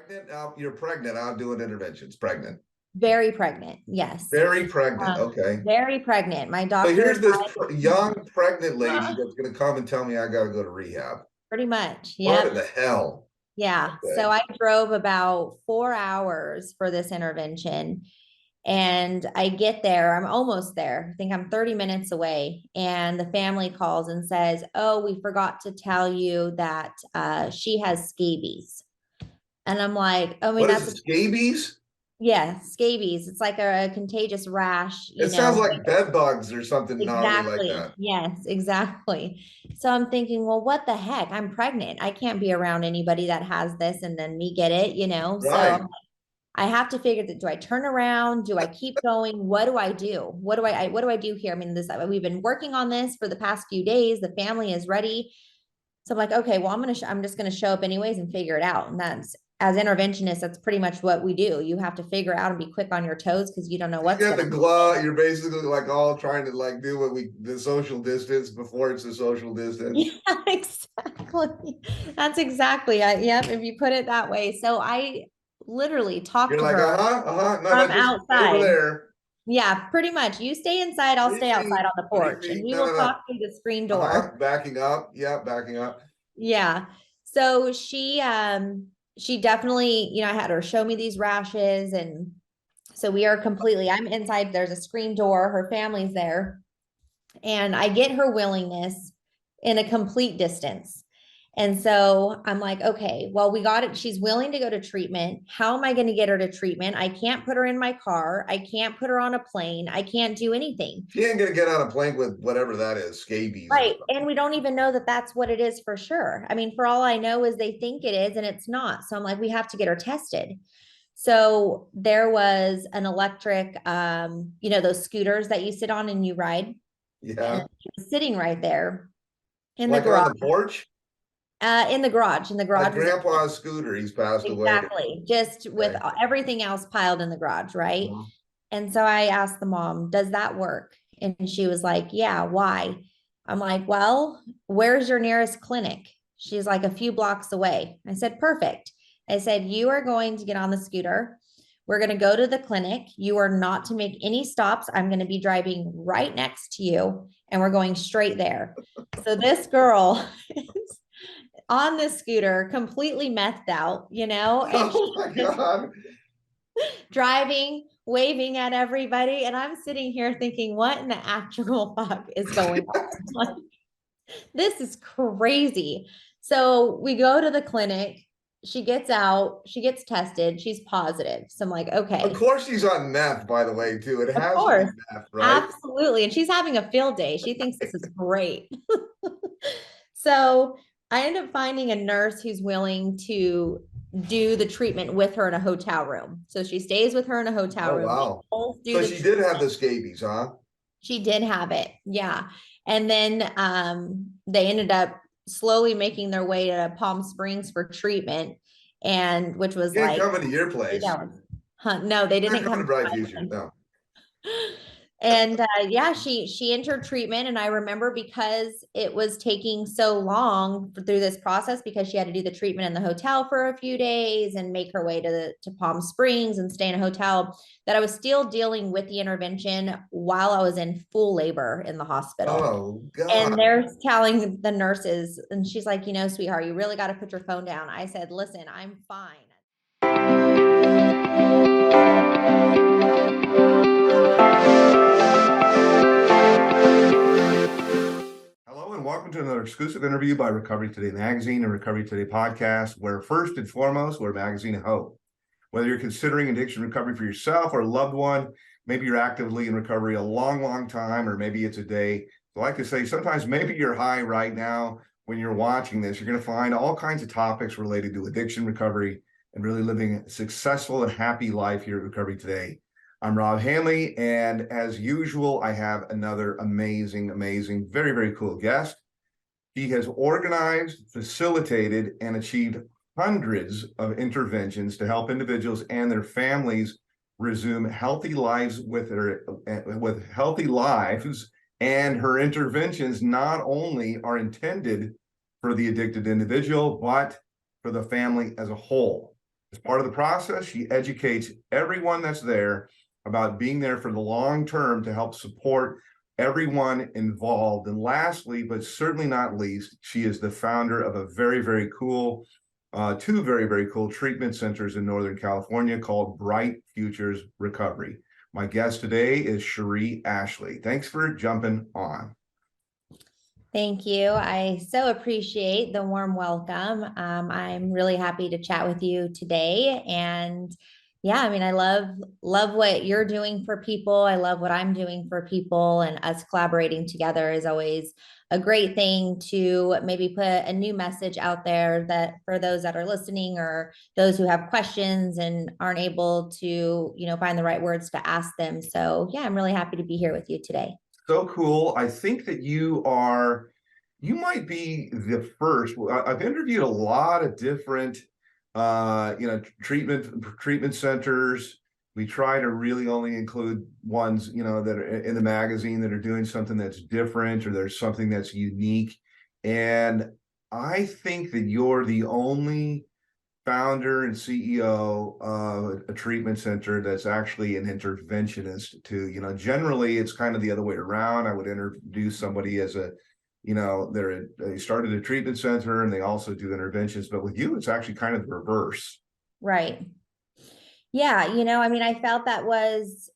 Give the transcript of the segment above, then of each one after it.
Pregnant? You're pregnant out doing interventions. Pregnant. Very pregnant. Yes. Very pregnant. Okay. Very pregnant. My So doctor here's this advised- young pregnant lady that's going to come and tell me I got to go to rehab. pretty much. What in Yep. the hell? Yeah. Okay. So I drove about 4 hours for this intervention. And I get there, I'm almost there. I think I'm 30 minutes away. And the family calls and says, "Oh, we forgot to tell you that she has scabies." And I'm like, "Oh, I mean, What is that's it? Scabies? yeah, scabies. It's like a contagious rash, It sounds like bed bugs or something gnarly like Exactly. that. Yes, exactly. So I'm thinking, well, what the heck? I'm pregnant. I can't be around anybody that has this and then me get it. Right. So I have to figure that, do I turn around? Do I keep going? What do I do? What do I do here? I mean, we've been working on this for the past few days. The family is ready. So I'm like, okay, well, I'm just gonna show up anyways and figure it out. And that's, as interventionists, that's pretty much what we do. You have to figure out and be quick on your toes because you don't know You what's got gonna the glove. You're basically like all trying to like do what the social distance before it's a social distance. Yeah, exactly. That's exactly. Yep. If you put it that way. So I literally talked You're to like, her no, from just stay over outside. there. Yeah, pretty much. You stay inside, I'll stay outside on the 3 feet, porch, and we no, will no, no. talk through the screen door. Backing up. Yeah, backing up. Yeah. So she definitely, I had her show me these rashes, and so I'm inside, there's a screen door, her family's there, and I get her willingness in a complete distance. And so I'm like, okay, well, we got it. She's willing to go to treatment. How am I going to get her to treatment? I can't put her in my car. I can't put her on a plane. I can't do anything. She ain't gonna get on a plane with whatever that is, scabies or Right. something. And we don't even know that that's what it is for sure. I mean, for all I know is they think it is and it's not. So I'm like, we have to get her tested. So there was an electric, those scooters that you sit on and you ride. And Yeah. she was sitting right there in the Like on garage. the porch? In the garage. In the My garage was grandpa's scooter, he's passed away. exactly just with Okay. everything else piled in the garage, right? Mhm. And so I asked the mom, "Does that work?" And she was like, "Yeah, why?" I'm like, "Well, where's your nearest clinic?" She's like, "A few blocks away." I said, "Perfect." I said, "You are going to get on the scooter. We're going to go to the clinic. You are not to make any stops. I'm going to be driving right next to you, and we're going straight there." So this girl is on the scooter, completely methed out, and Oh she's my just God. driving, waving at everybody. And I'm sitting here thinking, what in the actual fuck is going on? Like, this is crazy. So we go to the clinic. She gets out, she gets tested, she's positive. So I'm like, Of okay, course she's on meth, by the way, too. It of has to be course, meth, right? absolutely. And she's having a field day. She thinks this is great. So I end up finding a nurse who's willing to do the treatment with her in a hotel room. So she stays with her in a hotel Oh, room. They wow. both do So the she did have the treatment. scabies, huh? She did have it. Yeah. And then they ended up slowly making their way to Palm Springs for treatment, and which was She ain't like coming to your 8 place. hours. Huh, no, they She's not didn't coming to come Bright to Future. my No. and yeah, she entered treatment, and I remember because it was taking so long through this process, because she had to do the treatment in the hotel for a few days and make her way to Palm Springs and stay in a hotel, that I was still dealing with the intervention while I was in full labor in the hospital. Oh, And God. they're telling the nurses, and she's like, sweetheart, you really got to put your phone down. I said, listen, I'm fine. Hello, and welcome to another exclusive interview by Recovery Today Magazine and Recovery Today Podcast, where first and foremost, we're a magazine of hope. Whether you're considering addiction recovery for yourself or a loved one, maybe you're actively in recovery a long, long time, or maybe it's a day. So like I say, sometimes maybe you're high right now when you're watching this. You're going to find all kinds of topics related to addiction recovery and really living a successful and happy life here at Recovery Today. I'm Rob Hanley, and as usual, I have another amazing, very, very cool guest. He has organized, facilitated, and achieved hundreds of interventions to help individuals and their families resume healthy lives with healthy lives. And her interventions not only are intended for the addicted individual, but for the family as a whole. As part of the process, she educates everyone that's there about being there for the long term to help support everyone involved. And lastly, but certainly not least, she is the founder of a very, very cool, two very, very cool treatment centers in Northern California called Bright Futures Recovery. My guest today is Cheree Ashley. Thanks for jumping on. Thank you. I so appreciate the warm welcome. I'm really happy to chat with you today. And yeah, I mean, I love what you're doing for people. I love what I'm doing for people, and us collaborating together is always a great thing to maybe put a new message out there that for those that are listening or those who have questions and aren't able to, find the right words to ask them. So yeah, I'm really happy to be here with you today. So cool. I think that you might be the first. I've interviewed a lot of different, treatment centers. We try to really only include ones, that are in the magazine that are doing something that's different or there's something that's unique. And I think that you're the only founder and CEO of a treatment center that's actually an interventionist too. Generally it's kind of the other way around. I would introduce somebody as they started a treatment center and they also do interventions, but with you, it's actually kind of the reverse. Right. Yeah. I mean, I felt that was,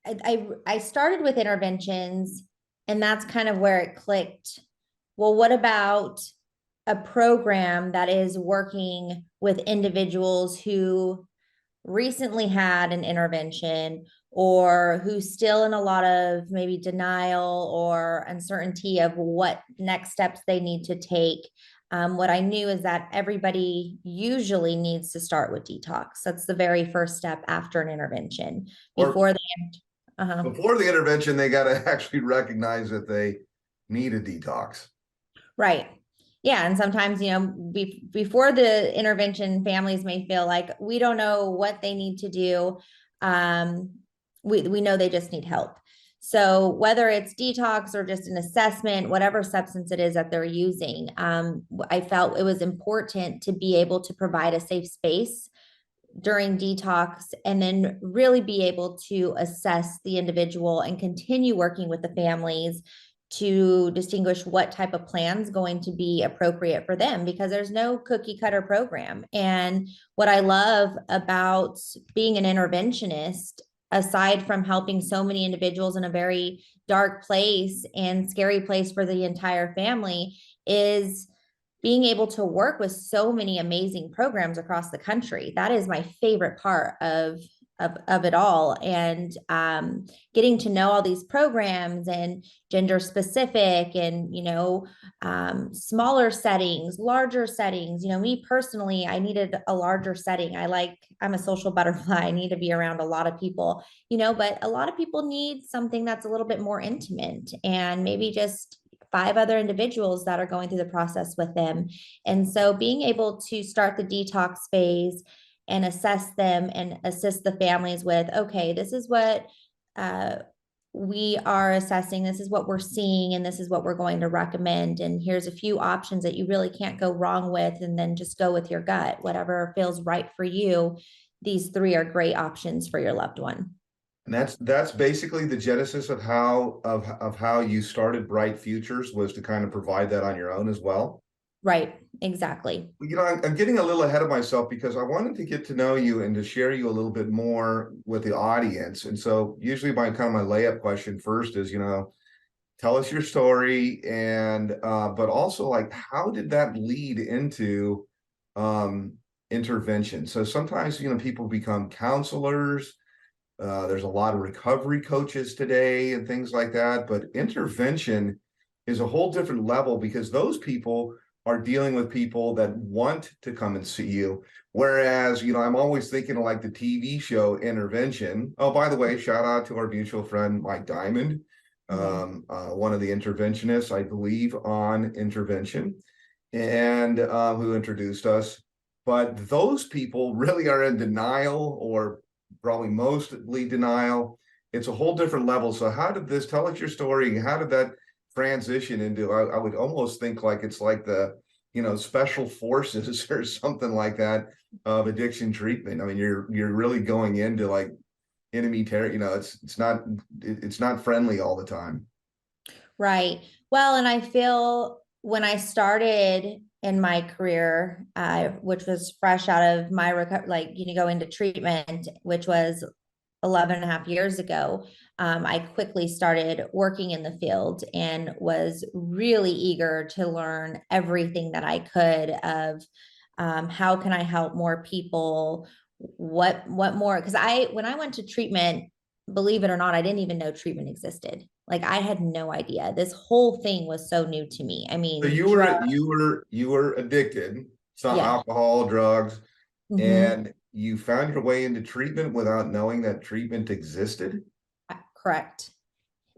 I started with interventions, and that's kind of where it clicked. Well, what about a program that is working with individuals who recently had an intervention, or who's still in a lot of maybe denial or uncertainty of what next steps they need to take? What I knew is that everybody usually needs to start with detox. That's the very first step after an intervention. Or Before they, before the intervention, they got to actually recognize that they need a detox. right. Yeah. And sometimes, before the intervention, families may feel like we don't know what they need to do. We know they just need help. So whether it's detox or just an assessment, whatever substance it is that they're using, I felt it was important to be able to provide a safe space during detox, and then really be able to assess the individual and continue working with the families to distinguish what type of plan is going to be appropriate for them, because there's no cookie cutter program. And what I love about being an interventionist, aside from helping so many individuals in a very dark place and scary place for the entire family, is being able to work with so many amazing programs across the country. That is my favorite part of it all. And getting to know all these programs, and gender specific, and smaller settings, larger settings. Me personally, I needed a larger setting. I'm a social butterfly. I need to be around a lot of people, but a lot of people need something that's a little bit more intimate, and maybe just 5 other individuals that are going through the process with them. And so being able to start the detox phase and assess them and assist the families with, okay, this is what we are assessing, this is what we're seeing, and this is what we're going to recommend. And here's a few options that you really can't go wrong with, and then just go with your gut, whatever feels right for you. These 3 are great options for your loved one. And that's basically the genesis of how you started Bright Futures, was to kind of provide that on your own as well. Right, exactly. I'm getting a little ahead of myself because I wanted to get to know you and to share you a little bit more with the audience. And so usually my layup question first is, tell us your story, and but also, like, how did that lead into intervention? So sometimes, people become counselors. There's a lot of recovery coaches today and things like that, but intervention is a whole different level, because those people are dealing with people that want to come and see you. Whereas, I'm always thinking of like the TV show Intervention. Oh, by the way, shout out to our mutual friend, Mike Diamond, one of the interventionists, I believe, on Intervention, and who introduced us. But those people really are in denial, or probably mostly denial. It's a whole different level. So how did this, tell us your story. How did that transition into, I would almost think like it's like the special forces or something like that of addiction treatment. I mean, you're really going into like enemy terror. It's not friendly all the time. Right. Well, and I feel when I started in my career, which was fresh out of my like, go into treatment, which was 11 and a half years ago, I quickly started working in the field and was really eager to learn everything that I could of how can I help more people? What more? Because when I went to treatment, believe it or not, I didn't even know treatment existed. Like I had no idea. This whole thing was so new to me. I So mean, you drug, were you were addicted, some yeah. alcohol, drugs, Hmm. and you found your way into treatment without knowing that treatment existed. Correct.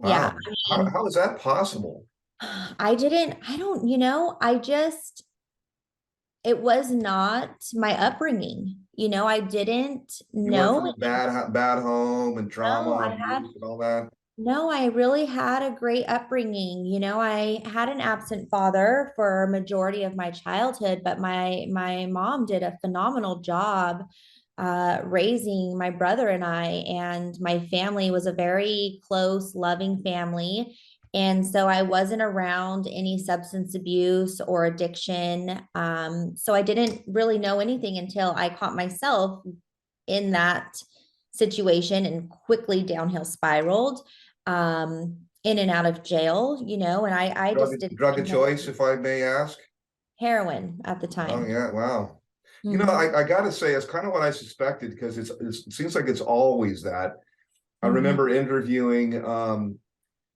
Yeah. Wow. I How, mean, how is that possible? I don't, I just, it was not my upbringing. I didn't You went know. from a bad home and No, trauma, abuse, and all that. no, I really had a great upbringing. I had an absent father for a majority of my childhood, but my mom did a phenomenal job raising my brother and I, and my family was a very close, loving family. And so I wasn't around any substance abuse or addiction. So I didn't really know anything until I caught myself in that situation and quickly downhill spiraled in and out of jail, and I Drug, just didn't drug of think of choice, if I may ask. heroin at the Oh time. yeah, wow. Hmm. I gotta say, it's kind of what I suspected because it seems like it's always that. I Hmm. remember interviewing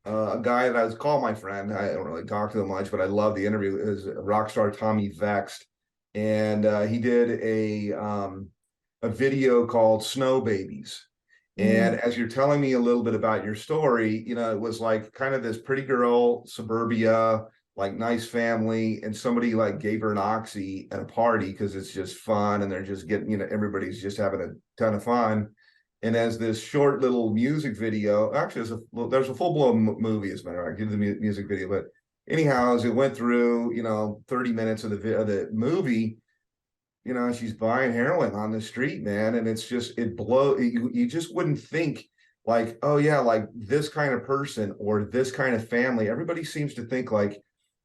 a guy that I was call my friend. I don't really talk to him much, but I love the interview. Is rock star Tommy Vext, and he did a video called "Snow Babies." And Hmm. as you're telling me a little bit about your story, it was like kind of this pretty girl, suburbia, like nice family, and somebody like gave her an oxy at a party because it's just fun and they're just getting, everybody's just having a ton of fun. And as this short little music video, actually, there's a full blown movie, as a matter of fact, I did the music video, but anyhow, as it went through, 30 minutes of the movie, she's buying heroin on the street, man. And it's just, you just wouldn't think like, oh yeah, like this kind of person or this kind of family. Everybody seems to think like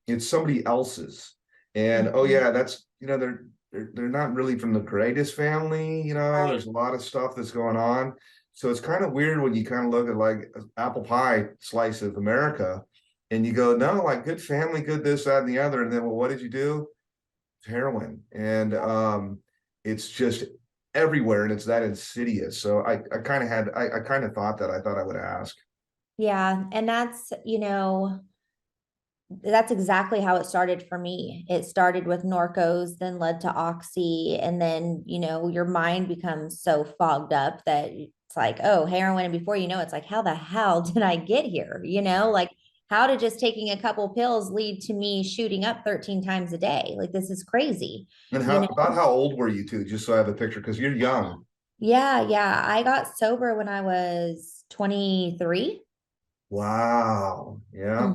it's somebody else's. And oh Hmm. yeah, that's, they're not really from the greatest family, Right. there's a lot of stuff that's going on. So it's kind of weird when you kind of look at like apple pie slice of America and you go, no, like good family, good this, that, and the other. And then, well, what did you do? Heroin, and it's just everywhere, and it's that insidious. So I kind of I kind of thought that I thought I would ask. Yeah. And that's exactly how it started for me. It started with Norcos, then led to Oxy, and then, your mind becomes so fogged up that it's like, oh, heroin. And before you know, it's like, how the hell did I get here? Like how did just taking a couple pills lead to me shooting up 13 times a day? Like this is crazy, And you know? how old were you two? Just so I have a picture, because you're young. Yeah, yeah. I got sober when I was 23. Wow. Yeah.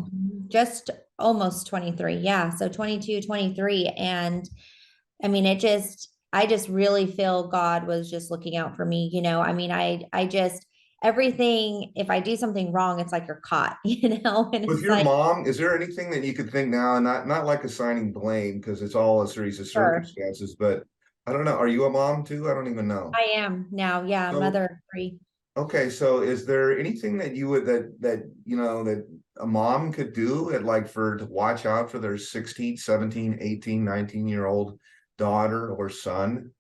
Just almost 23. Yeah. So 22, 23. And I mean, I just really feel God was just looking out for me. I mean, I just, everything, if I do something wrong, it's like you're caught, and With it's your like, mom, is there anything that you could think now, and not like assigning blame because it's all a series of sure, circumstances, but I don't know. Are you a mom too? I don't even know. I am now. Yeah. So Mother of three. okay, so is there anything that you would that a mom could do at like for to watch out for their 16, 17, 18, 19-year-old daughter or son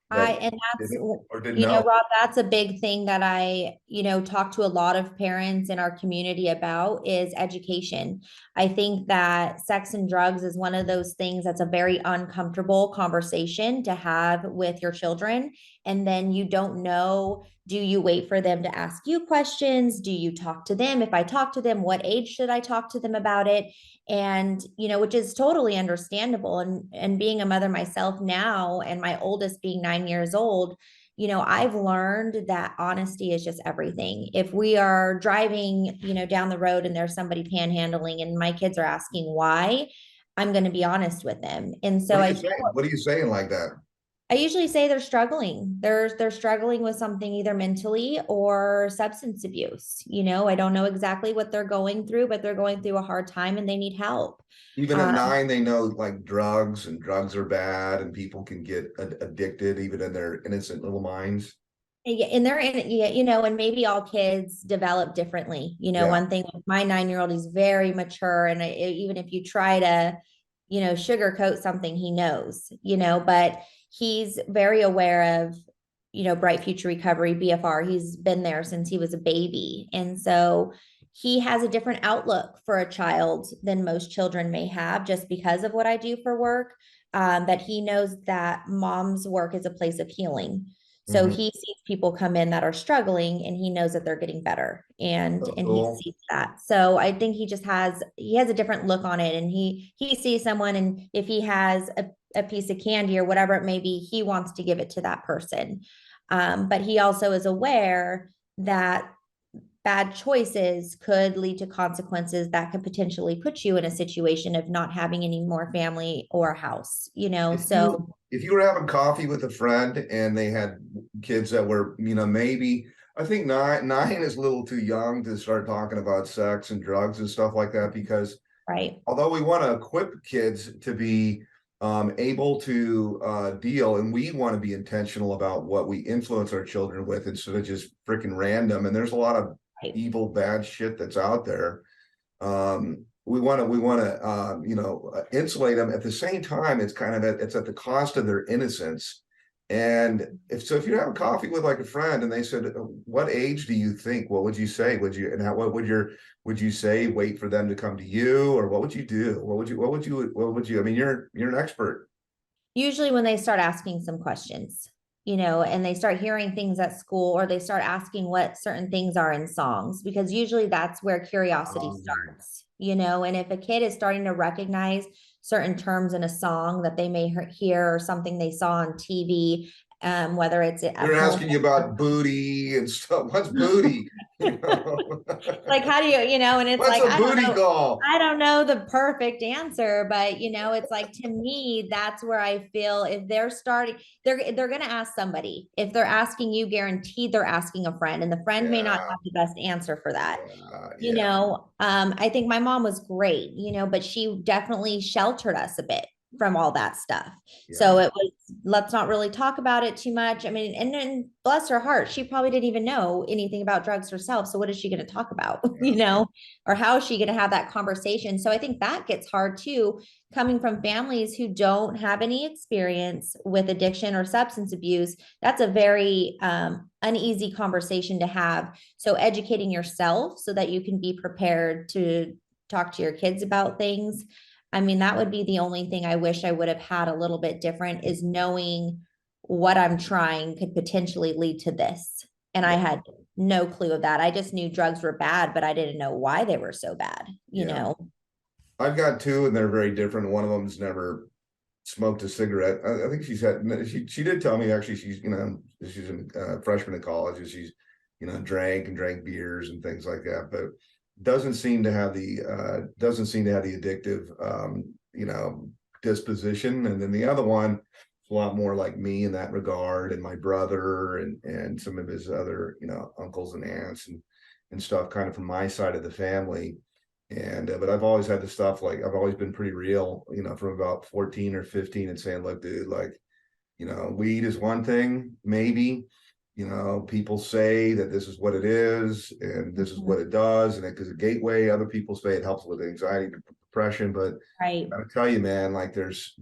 that And that's, didn't or didn't know? Rob, that's a big thing that I, talk to a lot of parents in our community about is education. I think that sex and drugs is one of those things that's a very uncomfortable conversation to have with your children. And then you don't know, do you wait for them to ask you questions? Do you talk to them? If I talk to them, what age should I talk to them about it? And which is totally understandable, and being a mother myself now, and my oldest being 9 years old, I've learned that honesty is just everything. If we are driving down the road and there's somebody panhandling and my kids are asking why, I'm going to be honest with them. And What so are you saying? What are you saying like that? I usually say they're struggling. They're struggling with something either mentally or substance abuse. I don't know exactly what they're going through, but they're going through a hard time and they need help. Even at Um, 9, they know like drugs are bad and people can get addicted even in their innocent little minds. yeah, and they're in, yeah, and maybe all kids develop differently. Yeah. One thing with my 9-year-old, he's very mature, and even if you try to, sugarcoat something, he knows, but he's very aware of, Bright Future Recovery, BFR. He's been there since he was a baby, and so he has a different outlook for a child than most children may have, just because of what I do for work. That he knows that mom's work is a place of healing. So Mm-hmm. he sees people come in that are struggling and he knows that they're getting better, and So he cool. sees that. So I think he has a different look on it, and he sees someone, and if he has a piece of candy or whatever it may be, he wants to give it to that person. But he also is aware that bad choices could lead to consequences that could potentially put you in a situation of not having any more family or house, If you so if you were having coffee with a friend and they had kids that were, maybe I think nine is a little too young to start talking about sex and drugs and stuff like that, because right. although we want to equip kids to be able to deal, and we want to be intentional about what we influence our children with instead of just freaking random. And there's a lot of Right. evil, bad shit that's out there. We want to insulate them. At the same time, it's kind of it's at the cost of their innocence. And if you have a coffee with like a friend and they said, "What age do you think?" What would you say? What would you say? Wait for them to come to you, or what would you do? I mean, you're an expert. Usually when they start asking some questions, and they start hearing things at school, or they start asking what certain things are in songs, because usually that's where curiosity Um, starts, and if a kid is starting to recognize certain terms in a song that they may hear, or something they saw on TV, whether it's at they're home. asking you about booty and stuff. What's booty? You know, Like, how do and it's what's like, a booty call? I don't know the perfect answer, but it's like, to me, that's where I feel if they're starting, they're going to ask somebody. If they're asking you, guaranteed they're asking a friend, and the friend may not Yeah, have the best answer for that. yeah. I think my mom was great, but she definitely sheltered us a bit from all that stuff. Yeah. So it was, let's not really talk about it too much. I mean, and then bless her heart, she probably didn't even know anything about drugs herself. So what is she going to talk about, Yeah. or how is she going to have that conversation? So I think that gets hard too, coming from families who don't have any experience with addiction or substance abuse. That's a very uneasy conversation to have. So educating yourself so that you can be prepared to talk to your kids about things. I mean, that would be the only thing I wish I would have had a little bit different, is knowing what I'm trying could potentially lead to this. And I Yeah. had no clue of that. I just knew drugs were bad, but I didn't know why they were so bad, Yeah. I've got two and they're very different. One of them's never smoked a cigarette. I think she did tell me actually she's a freshman in college and she's drank beers and things like that, but doesn't seem to have the addictive disposition. And then the other one is a lot more like me in that regard, and my brother and some of his other uncles and aunts and stuff, kind of from my side of the family. And but I've always had the stuff, like I've always been pretty real, from about 14 or 15, and saying, look, dude, like, weed is one thing, maybe, people say that this is what it is and this is what Mhm. it does, and it is a gateway. Other people say it helps with anxiety, depression, but Right. I tell you, man, like there's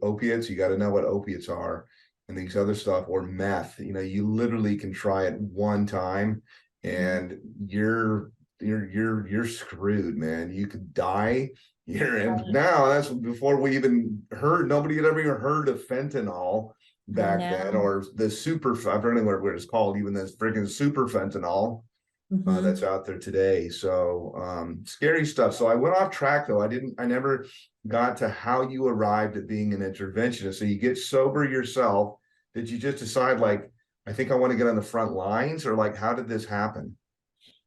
opiates. You got to know what opiates are, and these other stuff, or meth. You literally can try it one time, Mhm. and you're screwed, man. You could die. And Right. now that's before we even heard. Nobody had ever even heard of fentanyl I back then, know. or the super. I don't know what it's called. Even this freaking super fentanyl that's Mhm. out there today. So scary stuff. So I went off track though. I never got to how you arrived at being an interventionist. So you get sober yourself. Did you just decide, like, I think I want to get on the front lines, or like how did this happen?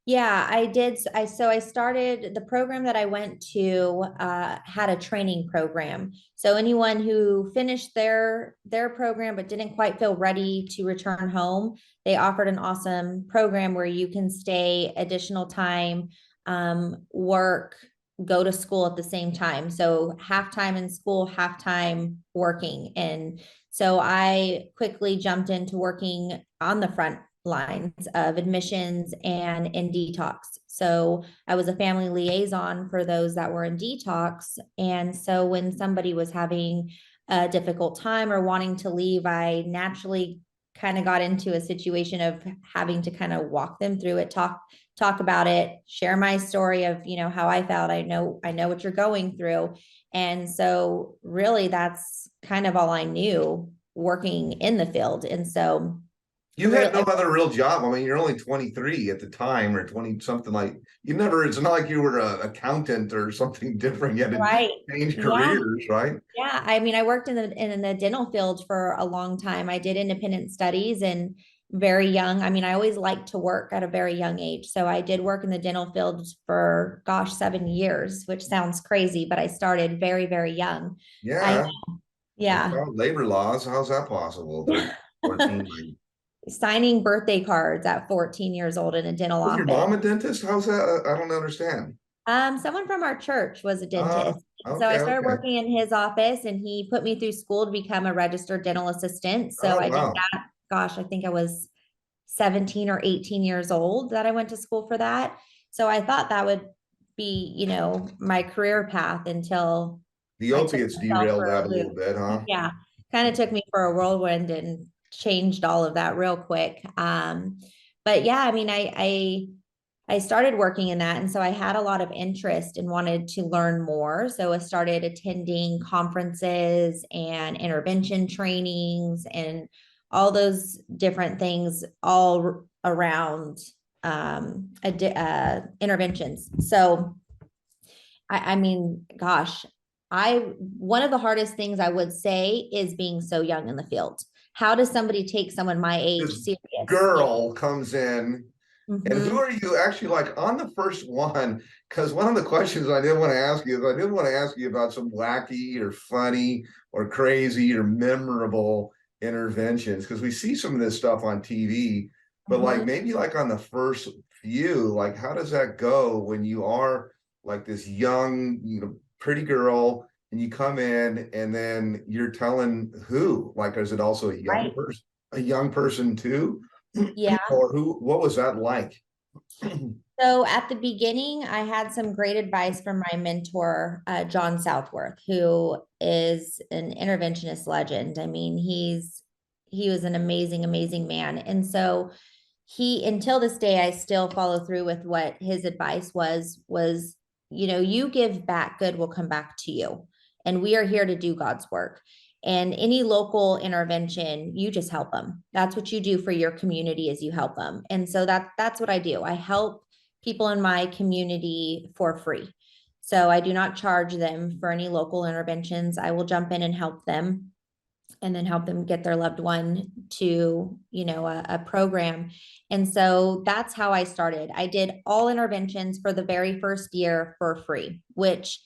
Yeah, I did. I started the program that I went to had a training program. So anyone who finished their program but didn't quite feel ready to return home, they offered an awesome program where you can stay additional time, work, go to school at the same time. So half time in school, half time working. And so I quickly jumped into working on the front lines of admissions and in detox. So I was a family liaison for those that were in detox. And so when somebody was having a difficult time or wanting to leave, I naturally kind of got into a situation of having to kind of walk them through it, talk about it, share my story of, how I felt. I know what you're going through. And so really that's kind of all I knew working in the field. And so You had no other real job. I mean, you're only 23 at the time, or 20 something, like you never, it's not like you were an accountant or something different. You had to right. change Yeah. careers, right? Yeah. I mean, I worked in the dental field for a long time. I did independent studies and very young. I mean, I always liked to work at a very young age. So I did work in the dental field for, gosh, 7 years, which sounds crazy, but I started very, very young. I, Yeah. Well, yeah. child labor laws, how's that possible? 13, 14, like, Signing birthday cards at 14 years old in a dental was your office. mom a dentist? How's that? I don't understand. Someone from our church was a Uh, dentist. So I okay, started okay. working in his office and he put me through school to become a registered dental assistant. So Oh, I did wow. that. Gosh, I think I was 17 or 18 years old that I went to school for that. So I thought that would be, my career path until The I took opiates myself derailed for that a a little loop. bit, huh? Yeah, kind of took me for a whirlwind and changed all of that real quick. But yeah, I mean, I started working in that. And so I had a lot of interest and wanted to learn more. So I started attending conferences and intervention trainings and all those different things all around interventions. So I mean, gosh, one of the hardest things I would say is being so young in the field. How does somebody take someone my age This serious? girl comes in. And who Mhm. are you actually, like, on the first one? Because one of the questions I did want to ask you is I did want to ask you about some wacky or funny or crazy or memorable interventions, because we see some of this stuff on TV, but like Mhm. maybe like on the first few, like how does that go when you are like this young, pretty girl and you come in and then you're telling who? Like, is it also Right. a young person too? Yeah. Or who, what was that like? So at the beginning, I had some great advice from my mentor, John Southworth, who is an interventionist legend. I mean, he was an amazing, amazing man. And so until this day, I still follow through with what his advice was, you give back, good will come back to you. And we are here to do God's work. And any local intervention, you just help them. That's what you do for your community is you help them. And so that's what I do. I help people in my community for free. So I do not charge them for any local interventions. I will jump in and help them and then help them get their loved one to, a program. And so that's how I started. I did all interventions for the very first year for free, which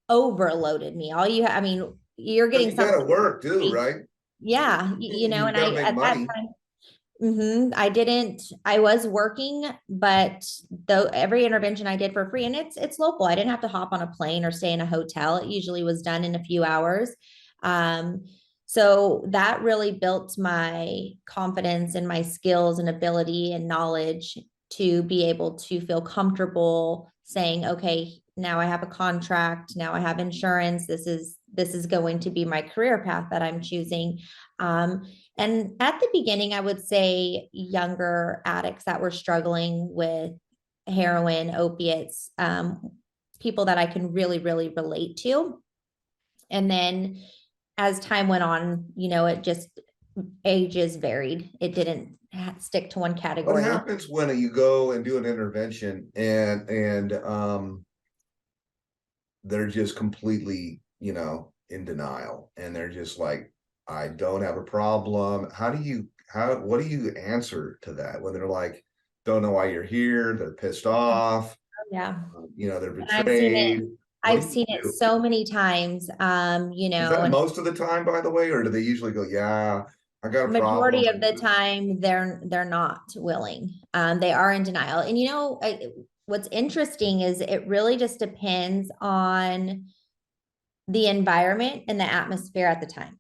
overloaded me. I mean, you're Because getting you something gotta work too, free. right? Yeah, You and gotta make at that money. time I was working, but though every intervention I did for free and it's local. I didn't have to hop on a plane or stay in a hotel. It usually was done in a few hours. Um, so that really built my confidence and my skills and ability and knowledge to be able to feel comfortable saying, okay, now I have a contract, now I have insurance. This is going to be my career path that I'm choosing. And at the beginning, I would say younger addicts that were struggling with heroin, opiates, people that I can really, really relate to. And then as time went on, it just ages varied. It didn't stick to one What category. happens when you go and do an intervention and they're just completely, in denial and they're just like, I don't have a problem. What do you answer to that when they're like, don't know why you're here, they're pissed off, Yeah. they're And I've seen it. betrayed. What I've do you seen it do? so many times. Is that And most of the time, by the way, or do they usually go, yeah, I got a majority problem? of the time they're not willing. They are in denial. And what's interesting is it really just depends on the environment and the atmosphere at the time.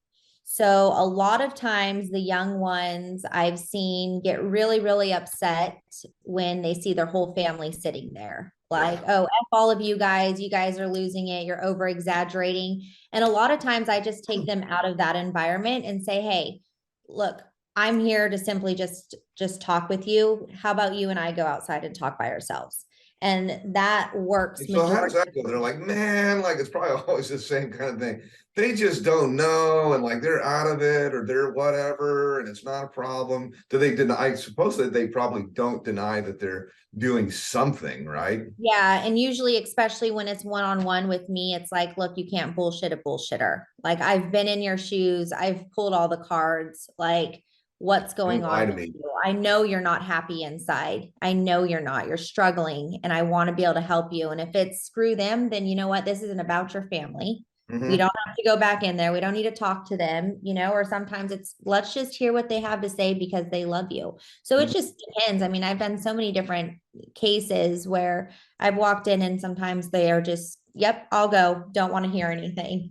So a lot of times the young ones I've seen get really, really upset when they see their whole family sitting there. Like, Yeah. oh, F all of you guys are losing it. You're over exaggerating. And a lot of times I just take them out of that environment and say, hey, look, I'm here to simply just talk with you. How about you and I go outside and talk by ourselves? And that works So how does majority. that go? They're like, man, like it's probably always the same kind of thing. They just don't know, and like they're out of it, or they're whatever, and it's not a problem. Do they deny? I suppose that they probably don't deny that they're doing something, right? Yeah, and usually, especially when it's one-on-one with me, it's like, look, you can't bullshit a bullshitter. Like I've been in your shoes, I've pulled all the cards. Like, what's going Don't lie on to with me. you? I know you're not happy inside. I know you're not. You're struggling, and I want to be able to help you. And if it's screw them, then you know what? This isn't about your family. We Mm-hmm. don't have to go back in there. We don't need to talk to them, or sometimes it's let's just hear what they have to say because they love you. So it Mm-hmm. just depends. I mean, I've done so many different cases where I've walked in and sometimes they are just, yep, I'll go. Don't want to hear anything,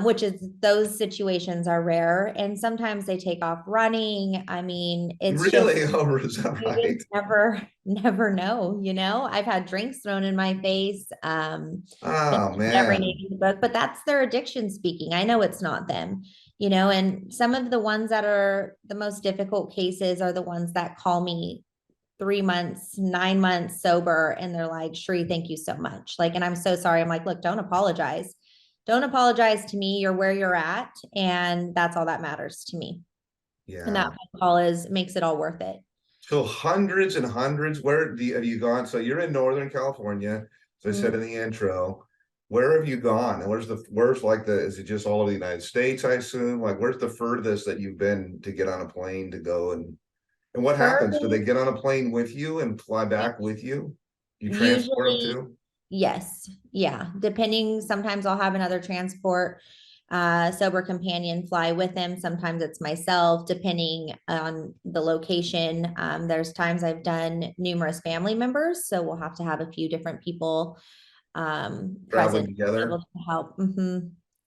which is those situations are rare. And sometimes they take off running. I mean, it's just, Really? Oh, is that you just right? never know. I've had drinks thrown in my face. Oh Never man. named the book, but that's their addiction speaking. I know it's not them, and some of the ones that are the most difficult cases are the ones that call me 3 months, 9 months sober. And they're like, Cheree, thank you so much. Like, and I'm so sorry. I'm like, look, don't apologize. Don't apologize to me. You're where you're at. And that's all that matters to me. And that Yeah. phone call makes it all worth it. So hundreds and hundreds. Where have you gone? So you're in Northern California, as I said Mhm. in the intro. Where have you gone? And where's like is it just all of the United States, I assume? Like where's the furthest that you've been to get on a plane to go and what happens? Do they Furthest, get on a plane with you and fly back with you? You transport them usually, too? yes. Yeah. Depending, sometimes I'll have another transport sober companion fly with him. Sometimes it's myself, depending on the location. There's times I've done numerous family members, so we'll have to have a few different people Traveling present to be together? able to help.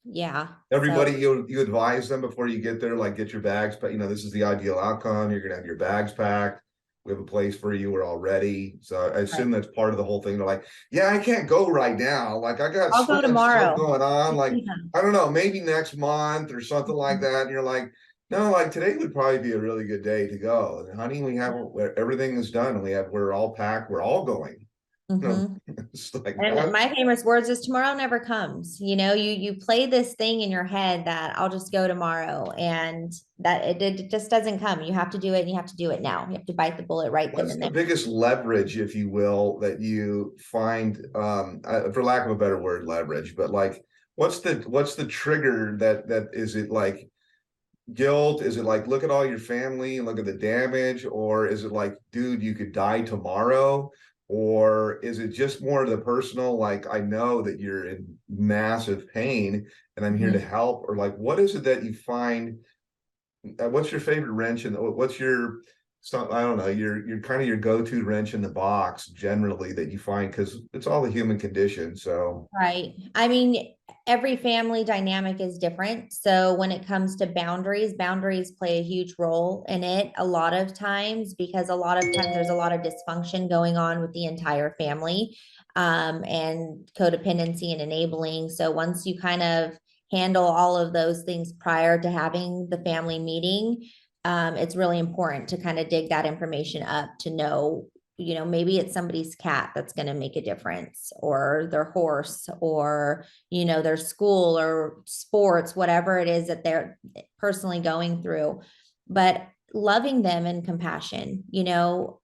Yeah. So Everybody, you advise them before you get there, like get your bags, but this is the ideal outcome. You're gonna have your bags packed. We have a place for you. We're all ready. So I right. assume that's part of the whole thing. They're like, yeah, I can't go right now. Like I got I'll so go much stuff tomorrow. going on. Like, Yeah. I don't know, maybe next month or something like that. And you're like, no, like today would probably be a really good day to go. And honey, we have everything is done. We're all packed. We're all going. Mhm. It's like And that. my famous words is tomorrow never comes. You play this thing in your head that I'll just go tomorrow, and that it just doesn't come. You have to do it, and you have to do it now. You have to bite the bullet right then What's and the there. biggest leverage, if you will, that you find, for lack of a better word, leverage, but like, what's the trigger that is it like guilt? Is it like, look at all your family and look at the damage? Or is it like, dude, you could die tomorrow? Or is it just more of the personal, like, I know that you're in massive pain and I'm here to Mhm. help? Or like, what is it that you find what's your favorite wrench and what's your I don't know, your kind of your go-to wrench in the box generally that you find because it's all the human condition. So Right. I mean, every family dynamic is different. So when it comes to boundaries play a huge role in it a lot of times, because a lot of times there's a lot of dysfunction going on with the entire family, and codependency and enabling. So once you kind of handle all of those things prior to having the family meeting, it's really important to kind of dig that information up to know, maybe it's somebody's cat that's going to make a difference, or their horse, or, their school or sports, whatever it is that they're personally going through. But loving them and compassion,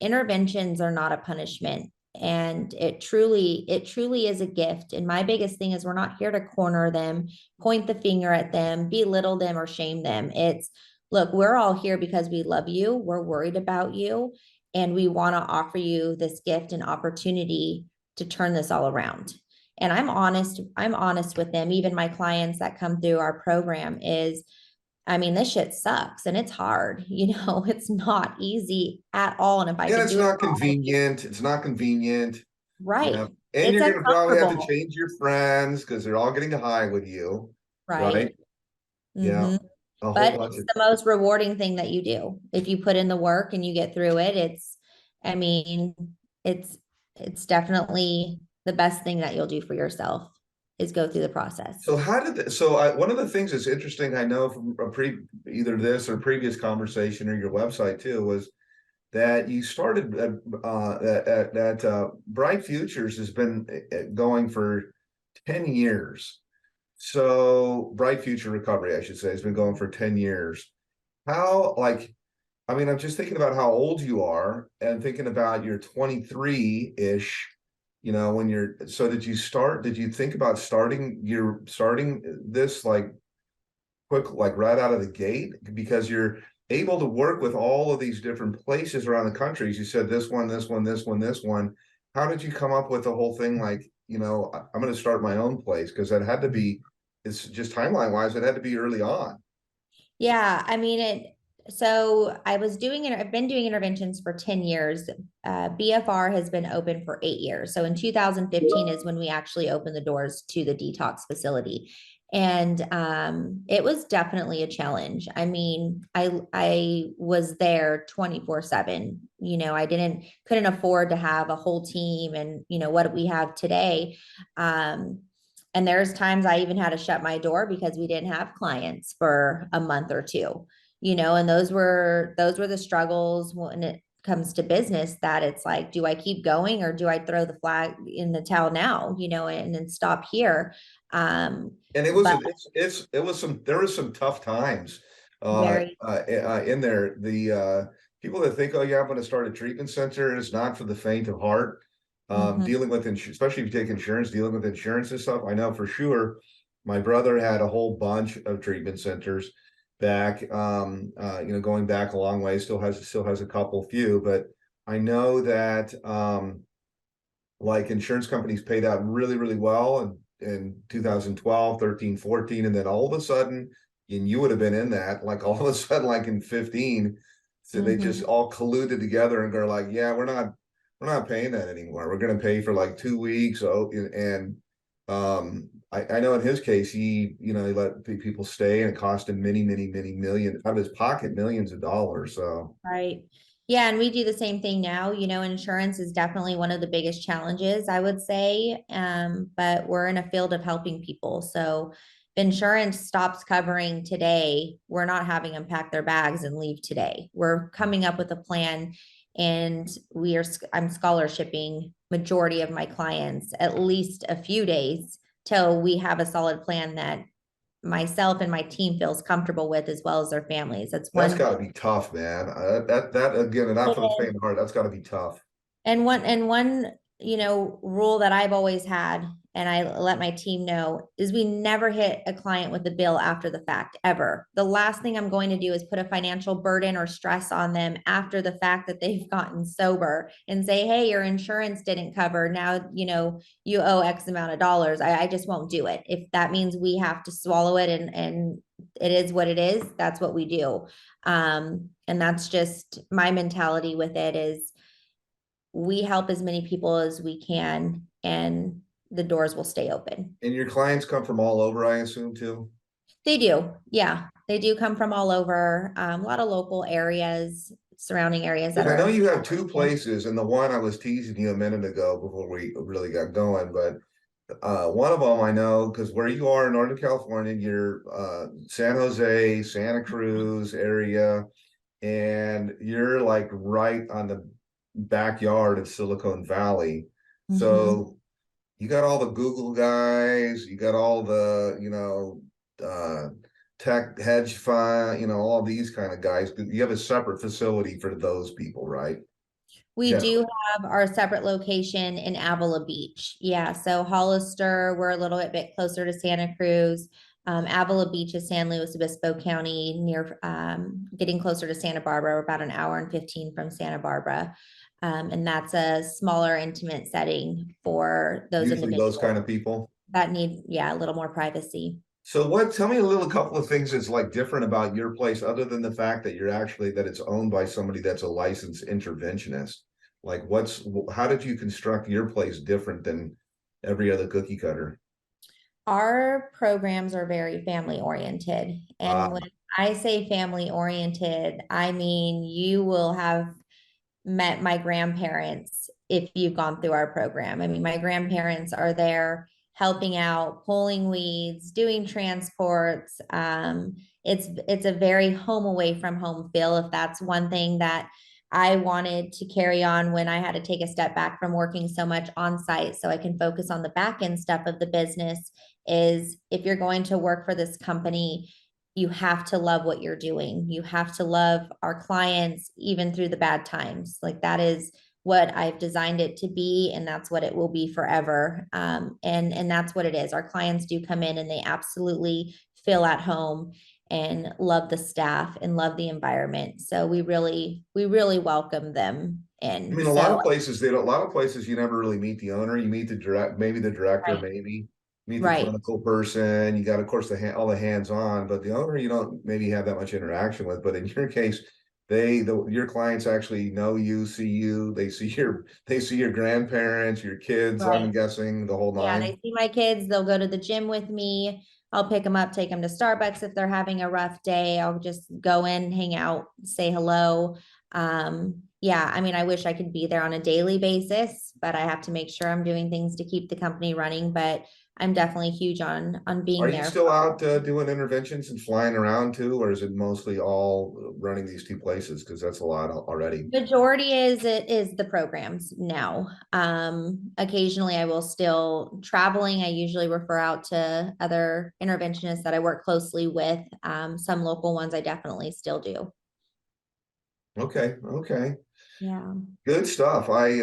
interventions are not a punishment. And it truly is a gift. And my biggest thing is we're not here to corner them, point the finger at them, belittle them, or shame them. It's, look, we're all here because we love you. We're worried about you. and we want to offer you this gift and opportunity to turn this all around. And I'm honest with them. Even my clients that come through our program is, I mean, this shit sucks and it's hard, it's not easy at all. And if I And could it's do it not all, convenient. It's not convenient. right. And It's you're gonna probably have to uncomfortable, change your friends because they're all getting high with you, right? right? Yeah, Hmm. a whole But bunch it's of. the most rewarding thing that you do. If you put in the work and you get through it, I mean, it's, it's definitely the best thing that you'll do for yourself is go through the process. So how did one of the things that's interesting, I know from either this or previous conversation or your website too, was that you started Bright Futures has been going for 10 years. So Bright Future Recovery, I should say, has been going for 10 years. How, like, I mean, I'm just thinking about how old you are and thinking about your 23-ish, when so did you think about starting this like quick, like right out of the gate? Because you're able to work with all of these different places around the country. As you said, this one, this one, this one, this one. How did you come up with the whole thing? Like, I'm going to start my own place because that had to be, it's just timeline wise, it had to be early on. Yeah, I mean so I've been doing interventions for 10 years. BFR has been open for 8 years. So in 2015 is when we actually opened the doors to the detox facility. And it was definitely a challenge. I mean, I was there 24/7. I couldn't afford to have a whole team and what we have today. And there's times I even had to shut my door because we didn't have clients for a month or two, and those were the struggles when it comes to business, that it's like, do I keep going or do I throw the flag in the towel now, and then stop here? And But it was there was some tough times very, in there. The people that think, oh yeah, I'm going to start a treatment center, it's not for the faint of heart. mhm, Dealing with especially if you take insurance, dealing with insurance and stuff. I know for sure. My brother had a whole bunch of treatment centers back, going back a long way. Still has a couple few, but I know that like insurance companies paid out really, really well in 2012, 13, 14. And then all of a sudden, and you would have been in that, like all of a sudden, like in 15, so they just mhm. all colluded together and go like, yeah, we're not paying that anymore. We're going to pay for like 2 weeks. Oh, and I know in his case, he let people stay and it cost him many, many, many million out of his pocket, millions of dollars. So Right. Yeah, and we do the same thing now. Insurance is definitely one of the biggest challenges, I would say. But we're in a field of helping people. So if insurance stops covering today, we're not having them pack their bags and leave today. We're coming up with a plan, and I'm scholarshiping majority of my clients at least a few days till we have a solid plan that myself and my team feels comfortable with, as well as their families. That's that's one. got to be tough, man. That again, not for the faint of heart. That's got to be tough. And one, rule that I've always had, and I let my team know, is we never hit a client with a bill after the fact, ever. The last thing I'm going to do is put a financial burden or stress on them after the fact that they've gotten sober and say, hey, your insurance didn't cover. Now, you owe X amount of dollars. I just won't do it. If that means we have to swallow it and it is what it is, that's what we do. And that's just my mentality with it is, we help as many people as we can, and the doors will stay open. And your clients come from all over, I assume, too? They do. Yeah. They do come from all over, a lot of local areas, surrounding areas that Because I know are. you have two places, and the one I was teasing you a minute ago before we really got going, but one of them I know because where you are in Northern California, you're San Jose, Santa Cruz area, and you're like right on the backyard of Silicon Valley. Mhm. So you got all the Google guys, you got all the, tech hedge fund, all these kind of guys. You have a separate facility for those people, right? We Generally. do have our separate location in Avila Beach. Yeah. So Hollister, we're a little bit closer to Santa Cruz. Avila Beach is San Luis Obispo County, near getting closer to Santa Barbara. We're about an hour and 15 from Santa Barbara. And that's a smaller, intimate setting for those Usually those kind individuals of people. that need, yeah, a little more privacy. So tell me a couple of things that's like different about your place, other than the fact that that it's owned by somebody that's a licensed interventionist. Like how did you construct your place different than every other cookie cutter? Our programs are very family oriented. Uh, And when I say family oriented, I mean you will have met my grandparents if you've gone through our program. I mean, my grandparents are there helping out, pulling weeds, doing transports. It's a very home away from home feel. If that's one thing that I wanted to carry on when I had to take a step back from working so much on site so I can focus on the back end stuff of the business, is if you're going to work for this company, you have to love what you're doing. You have to love our clients, even through the bad times. Like that is what I've designed it to be, and that's what it will be forever. And that's what it is. Our clients do come in and they absolutely feel at home and love the staff and love the environment. So we really welcome them I in. mean, So a lot of places you never really meet the owner. You meet maybe the director, right, maybe meet the right. clinical person. You got, of course, all the hands on, but the owner you don't maybe have that much interaction with. But in your case, your clients actually know you, see you. They see your grandparents, your kids. I'm Right. guessing the whole Yeah, nine. they see my kids, they'll go to the gym with me. I'll pick them up, take them to Starbucks if they're having a rough day. I'll just go in, hang out, say hello. Yeah, I mean, I wish I could be there on a daily basis, but I have to make sure I'm doing things to keep the company running. But I'm definitely huge on Are being you there. still out doing interventions and flying around too, or is it mostly all running these two places? Because that's a lot already. Majority is the programs now. Occasionally I will still traveling. I usually refer out to other interventionists that I work closely with. Some local ones I definitely still do. Okay, okay. Yeah. Good stuff. I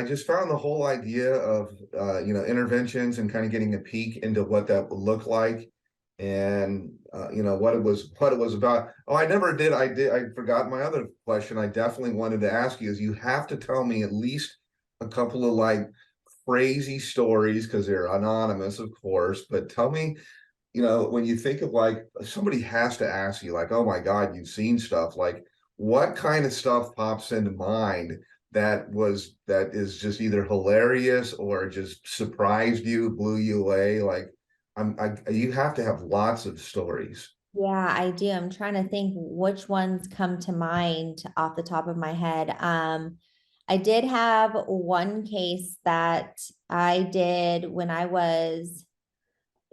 just found the whole idea of interventions and kind of getting a peek into what that would look like, and what it was about. Oh, I forgot my other question. I definitely wanted to ask you is you have to tell me at least a couple of like crazy stories because they're anonymous, of course, but tell me, when you think of like somebody has to ask you, like, oh my God, you've seen stuff, like what kind of stuff pops into mind that is just either hilarious or just surprised you, blew you away? Like, you have to have lots of stories. Yeah, I do. I'm trying to think which ones come to mind off the top of my head. I did have one case that I did when I was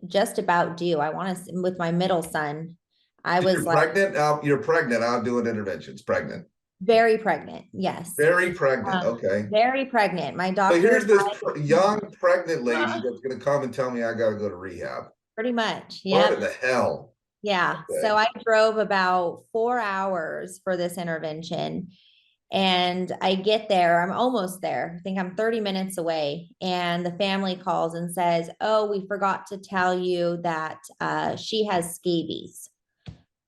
just about due. I want to, with my middle son. I So was you're like pregnant now. You're pregnant out doing interventions. Pregnant. very pregnant. Yes. Very pregnant. Okay. Very pregnant. My So doctor here's this advised, young pregnant lady that's going to come and tell me I got to go to rehab. pretty much. What Yep. in the hell? Yeah. So Okay. I drove about 4 hours for this intervention. And I get there, I'm almost there. I think I'm 30 minutes away. And the family calls and says, oh, we forgot to tell you that she has scabies.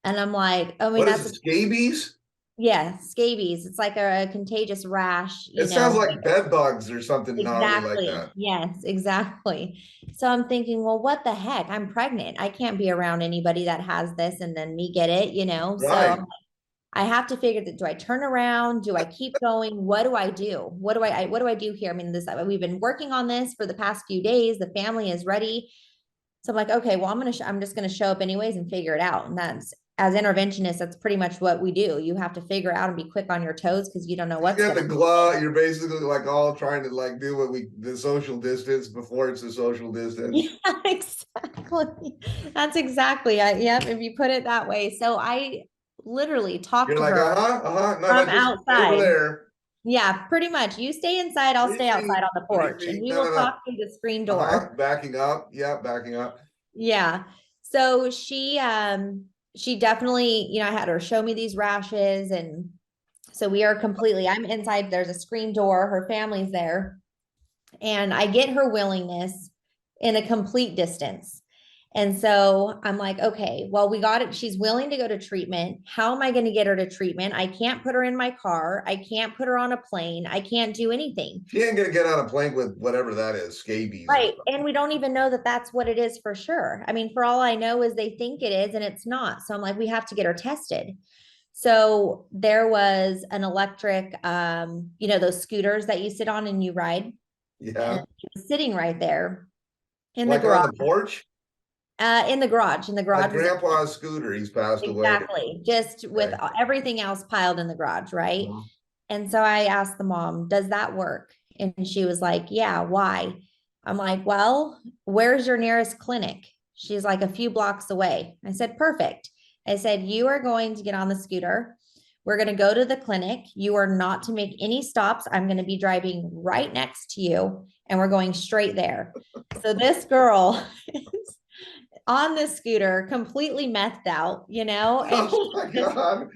And I'm like, I mean, What is that's, it? Scabies? yeah, scabies. It's like a contagious rash, It sounds like bed bugs or something gnarly like Exactly. that. Yes, exactly. So I'm thinking, well, what the heck? I'm pregnant. I can't be around anybody that has this and then me get it. So Right. I have to figure that, do I turn around? Do I keep going? What do I do? What do I do here? I mean, we've been working on this for the past few days. The family is ready. So I'm like, okay, well, I'm just gonna show up anyways and figure it out. And that's, as interventionists, that's pretty much what we do. You have to figure out and be quick on your toes because you don't know You what's got gonna the glove. You're basically like all trying to like do the social distance before it's the social distance. Yeah, exactly. That's exactly. Yep, if you put it that way. So I literally talked You're to like, her uh-huh, uh-huh. No, from no, just stay over outside. there. Yeah, pretty much. You stay inside, I'll 3 stay outside feet, on the 3 porch and feet. we No, will no, no. talk through the screen Uh-huh. door. Backing up. Yeah, backing up. Yeah. So she definitely, I had her show me these rashes, and so we are completely, I'm inside, there's a screen door, her family's there, and I get her willingness in a complete distance. And so I'm like, okay, well, we got it. She's willing to go to treatment. How am I going to get her to treatment? I can't put her in my car. I can't put her on a plane. I can't do anything. She ain't gonna get on a plane with whatever that is, scabies or Right. something. And we don't even know that that's what it is for sure. I mean, for all I know is they think it is and it's not. So I'm like, we have to get her tested. So there was an electric, those scooters that you sit on and you ride. And Yeah, she was sitting right there in the like on garage. the porch. In the garage. And the Like garage was grandpa's scooter, he's passed away. exactly just with Okay. everything else piled in the garage, right? Mhm. And so I asked the mom, does that work? And she was like, yeah, why? I'm like, well, where's your nearest clinic? She's like a few blocks away. I said, perfect. I said, you are going to get on the scooter. We're going to go to the clinic. You are not to make any stops. I'm going to be driving right next to you and we're going straight there. So this girl is on the scooter, completely methed out, and Oh she's my just God.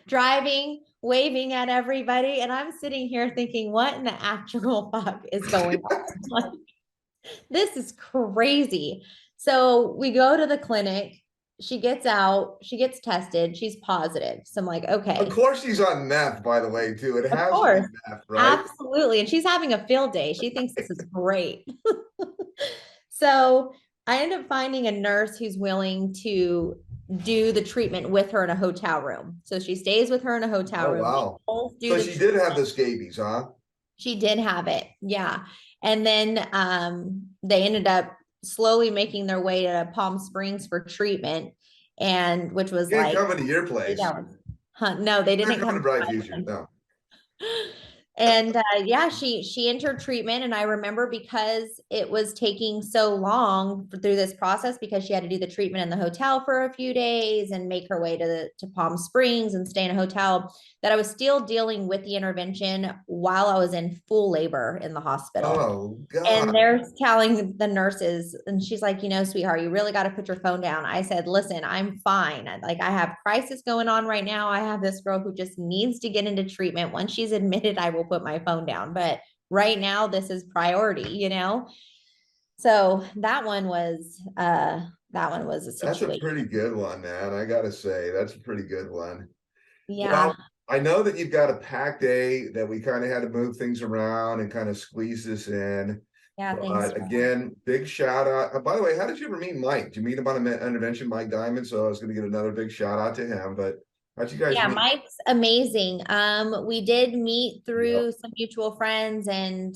driving, waving at everybody. And I'm sitting here thinking, what in the actual fuck is going on? Like, this is crazy. So we go to the clinic. She gets out, she gets tested, she's positive. So I'm like, Of okay, course she's on meth, by the way, too. It of has to be course, meth, right? absolutely. And she's having a field day. She thinks this is great. So I end up finding a nurse who's willing to do the treatment with her in a hotel room. So she stays with her in a hotel Oh room. They wow. both do So the she did have treatment. the scabies, huh? She did have it. Yeah. And then they ended up slowly making their way to Palm Springs for treatment, and which was She ain't like coming to your 8 place. hours. Huh, no, they She's not didn't coming to come to Bright my Futures. place. No. And yeah, she entered treatment, and I remember because it was taking so long through this process, because she had to do the treatment in the hotel for a few days and make her way to Palm Springs and stay in a hotel, that I was still dealing with the intervention while I was in full labor in the hospital. Oh And God. they're telling the nurses, and she's like, sweetheart, you really got to put your phone down. I said, listen, I'm fine. Like, I have crisis going on right now. I have this girl who just needs to get into treatment. Once she's admitted, I will put my phone down. But right now, this is priority. So that one was a That's a situation. pretty good one, man. I gotta say, that's a pretty good one. Well, Yeah. I know that you've got a packed day that we kind of had to move things around and kind of squeeze this in. Yeah. Thanks. But again, big shout out. By the way, how did you ever meet Mike? Did you meet him on an intervention, Mike Diamond? So I was going to give another big shout out to him. But how'd you guys Yeah, meet? Mike's amazing. We did meet Yep. through some mutual friends, and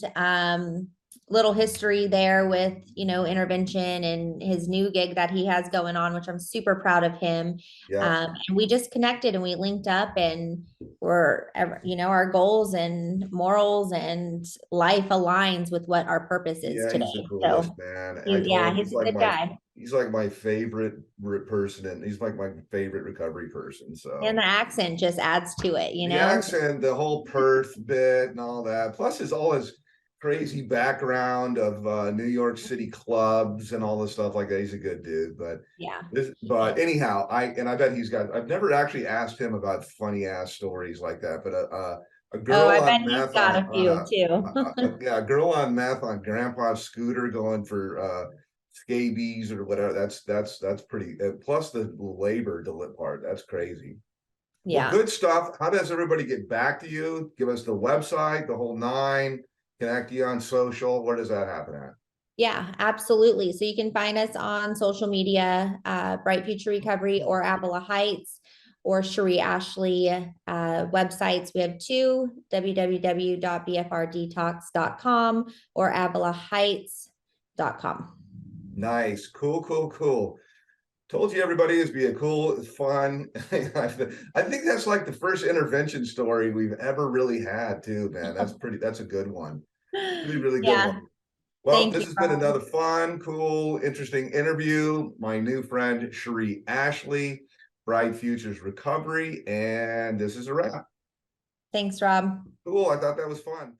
little history there with, intervention and his new gig that he has going on, which I'm super proud of him. Yep. And we just connected and we linked up, and our goals and morals and life aligns with what our purpose is Yeah, today. he's the coolest, So man. I yeah, told him he's a good guy. he's like my favorite person, and he's like my favorite recovery person. And So the accent just adds to it, the accent, the whole Perth bit, and all that, plus his crazy background of New York City clubs and all this stuff like that. He's a good dude, but Yeah. anyhow, I bet he's got. I've never actually asked him about funny ass stories like that, but a Oh, girl I on bet he's meth got a few too. yeah, a girl on meth on grandpa's scooter going for scabies or whatever. That's pretty. Plus the labor part. That's crazy. Well, Yeah. good stuff. How does everybody get back to you? Give us the website, the whole nine. Connect you on social. Where does that happen at? Yeah, absolutely. So you can find us on social media, Bright Future Recovery or Avila Heights or Cheree Ashley websites. We have two, www.bfrdetox.com or avilaheights.com. Nice. Cool. Told you everybody is be a cool, fun. I think that's like the first intervention story we've ever really had too, man. That's a good one. Really good Yeah, one. Well, thank this you, has been Rob. another fun, cool, interesting interview. My new friend, Cheree Ashley, Bright Futures Recovery, and this is a wrap. Thanks, Rob. Cool. I thought that was fun.